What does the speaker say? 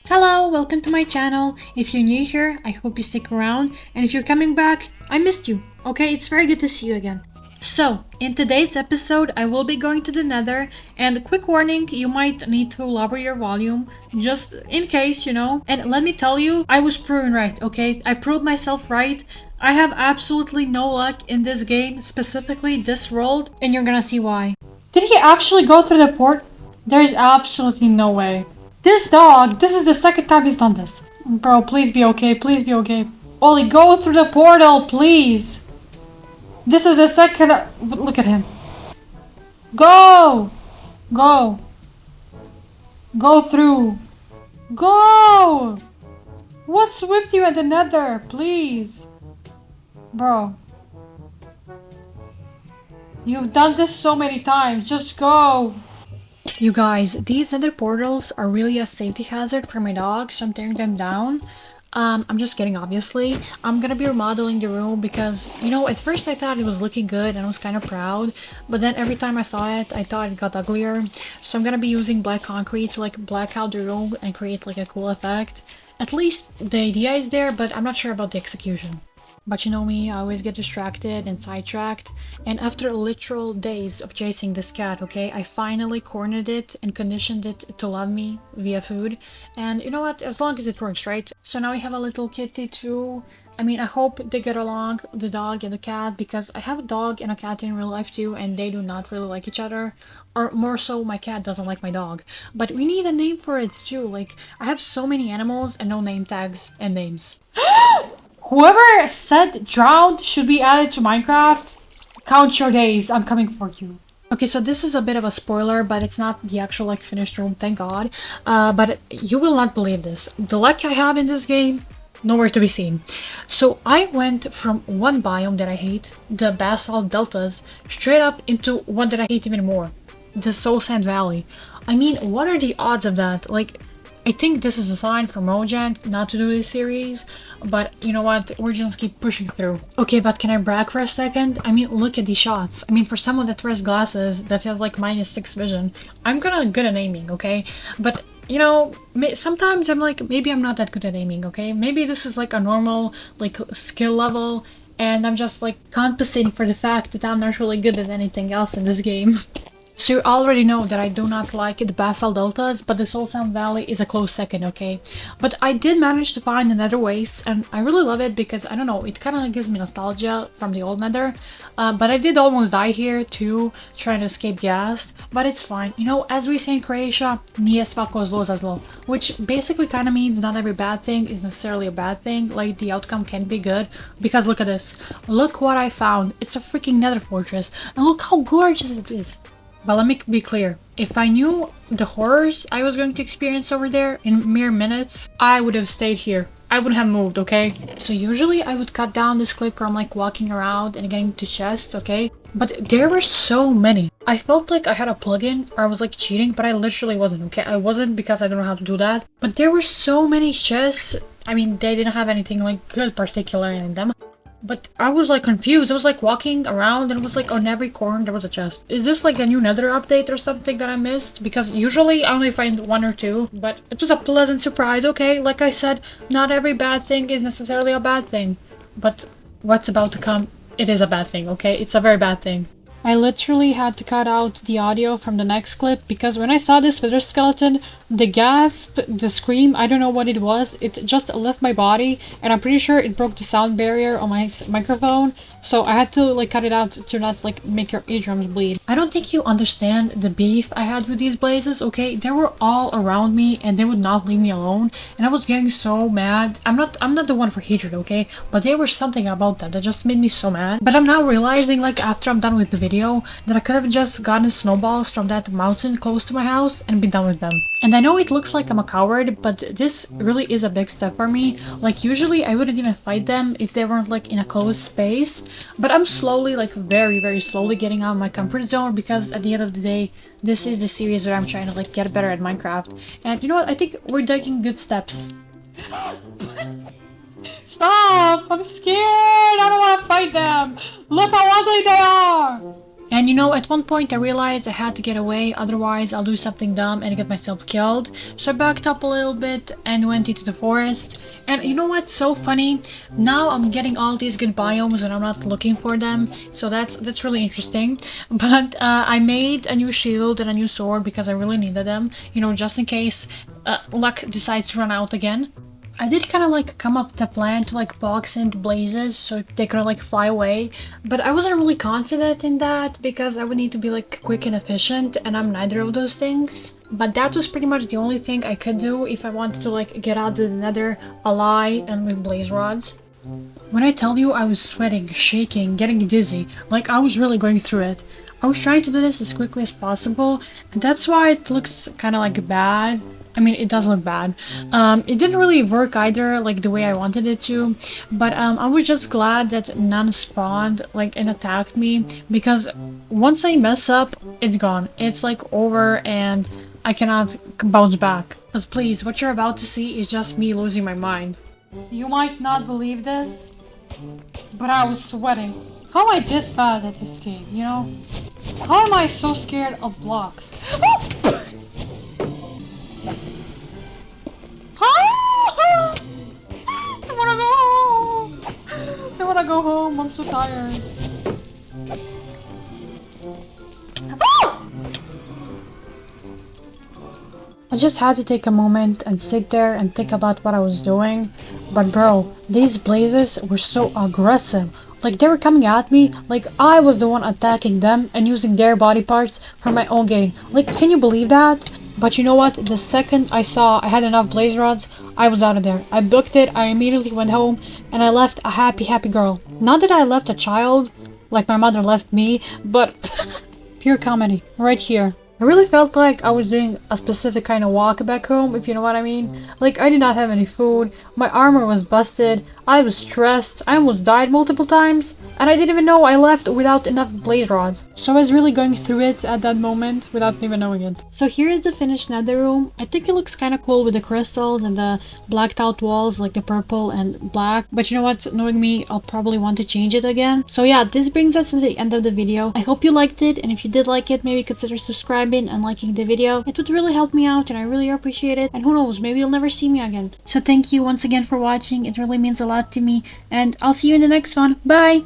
Hello, welcome to my channel. If you're new here, I hope you stick around, and if you're coming back, I missed you. Okay, it's very good to see you again. So, in today's episode, I will be going to the Nether, and quick warning, you might need to lower your volume, just in case, And let me tell you, I was proven right, okay? I proved myself right. I have absolutely no luck in this game, specifically this world, and you're gonna see why. Did he actually go through the port? There's absolutely no way. This dog, this is the second time he's done this. Bro, please be okay, please be okay. Ollie, go through the portal, please. This is the second. Look at him. Go! Go! Go through! Go! What's with you at the Nether, please? Bro. You've done this so many times, just go! You guys, these Nether portals are really a safety hazard for my dog, so I'm tearing them down. I'm just kidding, obviously. I'm gonna be remodeling the room because, at first I thought it was looking good and I was kind of proud, but then every time I saw it, I thought it got uglier. So I'm gonna be using black concrete to like black out the room and create like a cool effect. At least the idea is there, but I'm not sure about the execution. But you know me, I always get distracted and sidetracked, and after literal days of chasing this cat, okay, I finally cornered it and conditioned it to love me via food. And you know what, as long as it works, right? So now we have a little kitty too. I mean, I hope they get along, the dog and the cat, because I have a dog and a cat in real life too, and they do not really like each other. Or more so, my cat doesn't like my dog. But we need a name for it too. Like, I have so many animals and no name tags and names. Whoever said drowned should be added to Minecraft, count your days, I'm coming for you. Okay, so this is a bit of a spoiler, but it's not the actual like finished room, thank god. But you will not believe this. The luck I have in this game, nowhere to be seen. So I went from one biome that I hate, the basalt deltas, straight up into one that I hate even more, the soul sand valley. I mean, what are the odds of that? Like, I think this is a sign for Mojang not to do this series, but you know what, we're just keep pushing through. Okay, but can I brag for a second? I mean, look at these shots. I mean, for someone that wears glasses that has like -6 vision, I'm good at aiming, okay? But sometimes I'm like, maybe I'm not that good at aiming, okay? Maybe this is like a normal like skill level, and I'm just like compensating for the fact that I'm not really good at anything else in this game. So you already know that I do not like the basalt deltas, but the soul sand valley is a close second, okay? But I did manage to find the nether waste, and I really love it because, I don't know, it kind of gives me nostalgia from the old nether. But I did almost die here too, trying to escape gas, but it's fine. As we say in Croatia, nije svako zlo za zlo, which basically kind of means not every bad thing is necessarily a bad thing, like the outcome can be good, because look at this. Look what I found. It's a freaking nether fortress, and look how gorgeous it is. But let me be clear, if I knew the horrors I was going to experience over there in mere minutes, I would have stayed here. I wouldn't have moved, okay? So usually I would cut down this clip where I'm like walking around and getting to chests, okay? But there were so many. I felt like I had a plugin or I was like cheating, but I literally wasn't, okay? I wasn't because I don't know how to do that. But there were so many chests. I mean, they didn't have anything like good particular in them. But I was like confused. I was like walking around and it was like on every corner there was a chest. Is this like a new nether update or something that I missed? Because usually I only find one or two, but it was a pleasant surprise, okay? Like I said, not every bad thing is necessarily a bad thing. But what's about to come, it is a bad thing, okay? It's a very bad thing. I literally had to cut out the audio from the next clip because when I saw this wither skeleton, the gasp, the scream, I don't know what it was, it just left my body, and I'm pretty sure it broke the sound barrier on my microphone, so I had to like cut it out to not like make your eardrums bleed. I don't think you understand the beef I had with these blazes, okay? They were all around me and they would not leave me alone, and I was getting so mad. I'm not the one for hatred, okay? But there was something about that just made me so mad. But I'm now realizing, like, after I'm done with the video, that I could have just gotten snowballs from that mountain close to my house and been done with them. And I know it looks like I'm a coward, but this really is a big step for me. Like, usually I wouldn't even fight them if they weren't like in a closed space, but I'm slowly, like very slowly getting out of my comfort zone because at the end of the day, this is the series where I'm trying to like get better at Minecraft. And you know what? I think we're taking good steps. Stop! I'm scared! I don't want to fight them! Look how ugly they are! And you know, at one point I realized I had to get away, otherwise I'll do something dumb and get myself killed. So I backed up a little bit and went into the forest. And you know what's so funny? Now I'm getting all these good biomes and I'm not looking for them. So that's really interesting. But I made a new shield and a new sword because I really needed them. You know, just in case luck decides to run out again. I did kind of like come up with a plan to like box into blazes so they could like fly away, but I wasn't really confident in that because I would need to be like quick and efficient, and I'm neither of those things. But that was pretty much the only thing I could do if I wanted to like get out of the nether alive and with blaze rods. When I tell you I was sweating, shaking, getting dizzy, like I was really going through it. I was trying to do this as quickly as possible, and that's why it looks kind of like bad. I mean, it does look bad. It didn't really work either, like the way I wanted it to, but I was just glad that none spawned, like, and attacked me, because once I mess up, it's gone. It's like over and I cannot bounce back. But please, what you're about to see is just me losing my mind. You might not believe this, but I was sweating. How am I this bad at this game, you know? How am I so scared of blocks? I wanna go home! I wanna go home, I'm so tired. I just had to take a moment and sit there and think about what I was doing. But bro, these blazes were so aggressive. Like they were coming at me like I was the one attacking them and using their body parts for my own gain. Like, can you believe that? But you know what? The second I saw I had enough blaze rods, I was out of there. I booked it, I immediately went home, and I left a happy, happy girl. Not that I left a child, like my mother left me, but pure comedy, right here. I really felt like I was doing a specific kind of walk back home, if you know what I mean. Like, I did not have any food, my armor was busted, I was stressed, I almost died multiple times, and I didn't even know I left without enough blaze rods. So I was really going through it at that moment without even knowing it. So here is the finished nether room. I think it looks kind of cool with the crystals and the blacked out walls, like the purple and black. But you know what, knowing me, I'll probably want to change it again. So yeah, this brings us to the end of the video. I hope you liked it, and if you did like it, maybe consider subscribing and liking the video. It would really help me out and I really appreciate it, and who knows, maybe you'll never see me again. So thank you once again for watching, it really means a lot to me, and I'll see you in the next one. Bye!